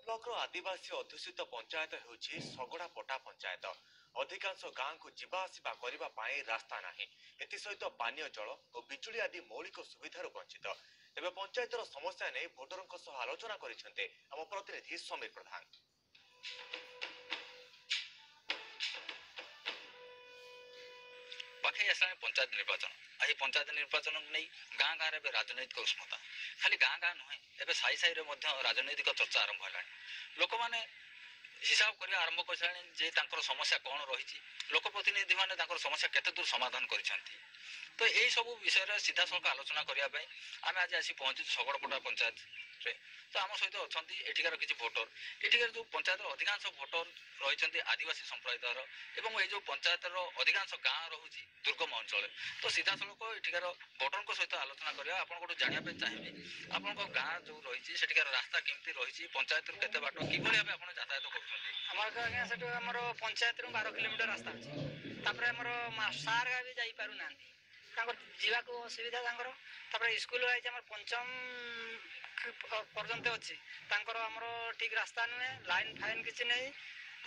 ବ୍ଲକର ଆଦିବାସୀ ଅଧ୍ୟୁଷିତ ପଞ୍ଚାୟତ ହେଉଛି ଶଗଡ଼ାପଟା ପଞ୍ଚାୟତ। ଅଧିକାଂଶ ଗାଁକୁ ଯିବା ଆସିବା କରିବା ପାଇଁ ରାସ୍ତା ନାହିଁ। ଏଥିସହିତ ପାନୀୟ ଜଳ ଓ ବିଜୁଳି ଆଦି ମୌଳିକ ସୁବିଧାରୁ ବଞ୍ଚିତ। ତେବେ ପଞ୍ଚାୟତର ସମସ୍ୟା ନେଇ ଭୋଟରଙ୍କ ସହ ଆଲୋଚନା କରିଛନ୍ତି ଆମ ପ୍ରତିନିଧି ସମୀର ପ୍ରଧାନ। पाखे आसला पंचायत निर्वाचन आई पंचायत निर्वाचन नहीं गाँ गाँव में राजनैतिक उष्णता खाली गाँ गाँ नुहे एवं साई साई राजनैतिक चर्चा आरंभ है। लोक मैंने हिसाब करने आरंभ कर समस्या कौन रही लोकप्रतिनिधि मैंने समस्या केते दूर समाधान कर तो यही सब विषय सीधा सड़क आलोचना करने आम आज आसी पहुँचु शगड़पटा पंचायत रे। तो आम सहित अच्छा एठिकार किसी भोटर एठिकार जो पंचायत अधिकांश भोटर रही आदिवासी संप्रदायर एवं ये जो पंचायतर अधिकांश गाँ रोचे दुर्गम अंचल तो सीधा सड़क एठिकार भोटर सहित आलोचना करवा आपको जानापी चाहिए आपण गाँ जो रही रास्ता केमती रही पंचायत केते बाट कि भाव आप यातायात कर पंचायत 12 किलोमीटर रास्ता अच्छे सार भी जापार ना जावाक असुविधा स्कूल पंचम पर्यंत अच्छी ठीक रास्ता नुहे लाइन फाइन किसी नहीं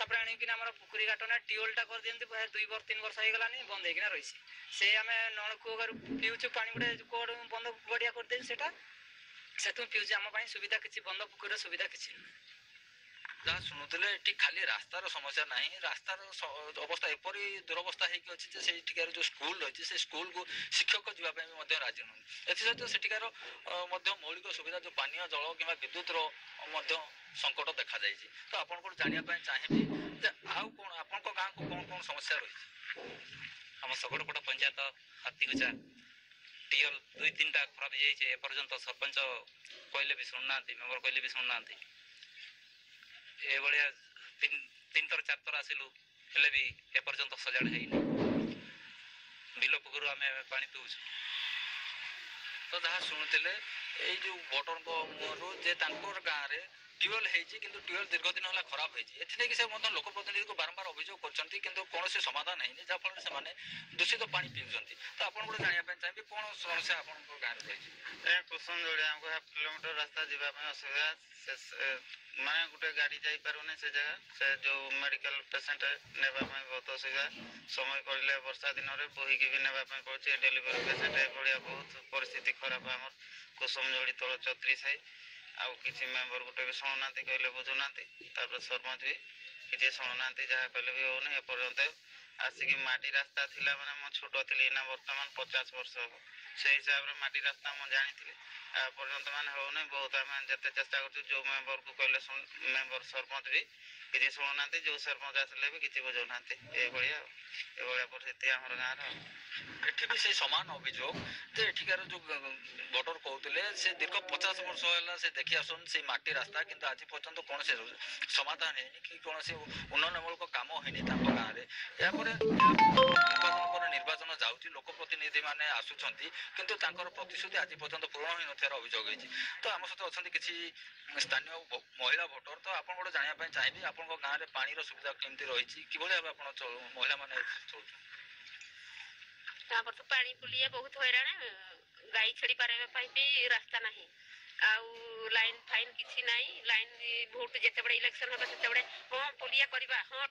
आणिकिन पुखरी घाट ना ट्यूबवेलटा कर दिखती 2-3 वर्ष हो गलानी बंद होना रही से आम नलकूप पीऊँ पा गोटे बंद गड़िया करदे से पीऊँ आम सुविधा किसी बंद पुखरी सुविधा किसी जहाँ शुणुले ये खाली रास्तार समस्या ना रास्तार अवस्था एपरी दुरवस्था होकर जो स्कूल रही है स्कूल को शिक्षक जावाई राजी नुह एसत सेठिकार मौलिक सुविधा जो पानीय जल कि विद्युत संकट देखा जाए तो आपको जानापी चाहिए आउ कौन आप गाँव को कौन कौन समस्या रही आम शगड़पटा पंचायत हाथीगुचा टीएल 2-3टा खराब हो जाए एपर्यंत सरपंच कहले भी शुणुना मेम्बर कहले भी शुणुना एभलिया 3-4 थर आसिलु हेले भी एपर्यंत सजाड़ है बिल पुकुर आम पा पीऊ तो जहाँ शुणुले ये जो भोटर मुहर जे गाँव में ट्यूबवेल होती ट्यूबवेल दीर्घ दिन है खराब होती से लोकप्रतिनिधि को बारंबार अभियोग कौन समाधान है जहाँफल से दूषित पा पीऊँ तो आप जानापी चाहिए कौन समस्या आप गाँव में रही कुसुम जोड़ी आमको 1/2 किलोमीटर रास्ता जावाई असुविधा माने गोटे गाड़ी जापारे से जगह से जो मेडिकल पेसेंट नेबाई बहुत असुविधा समय पड़े वर्षा दिन में बोहीकी भी नेबाई पड़े डेलीवरी पेसेंट भाया बहुत परिस्थिति खराब आम कुसुम जोड़ी तल 34 साई आउ किसी मेम्बर गोटे भी शुणुना कहले बुझुना सरपंच भी किसी शुणुना जहाँ कहले भी होनी एपर्यंत आसिक माटी रास्ता थिला माने मो छोट थी ना बर्तमान 50 वर्ष हम से हिसाब से माटी रास्ता मुझे जानी पर्यंत मान होनी बहुत आम जिते चेष्टा कर जो मेम्बर को कहले मेम्बर सरपंच भी किसी शुणुना जो सरपंच आसिले भी किसी बुझुना ये परिस्थिति आम गाँव एठी भी से समान अभियोग जे एठिकार जो भोटर कहते से दीर्घ 50 वर्ष है से देखी आसन से माटी रास्ता किंतु आज पर्यंत कौन से समाधान है कि कौन से उन्नयनमूलक काम है गाँव में निर्वाचन जाऊँगी लोकप्रतिनिधि मैंने आसुंच किंतु प्रतिश्रुति आज पर्यंत पूर्ण हो नथिबार अभियोग होती तो आम सहित अच्छा किसी स्थानीय महिला भोटर तो आप जानापी चाहिए आप गाँव में पानी सुविधा केमती रही कि भाव आप महिला मैंने चलुँ तो पानी पुलिया बहुत हैरान गाई छेड़ी पारे भी रास्ता नहीं आउ लाइन फाइन किसी नहीं लाइन भोट जिते बड़े इलेक्शन हम से हाँ पुलिया करवा हाँ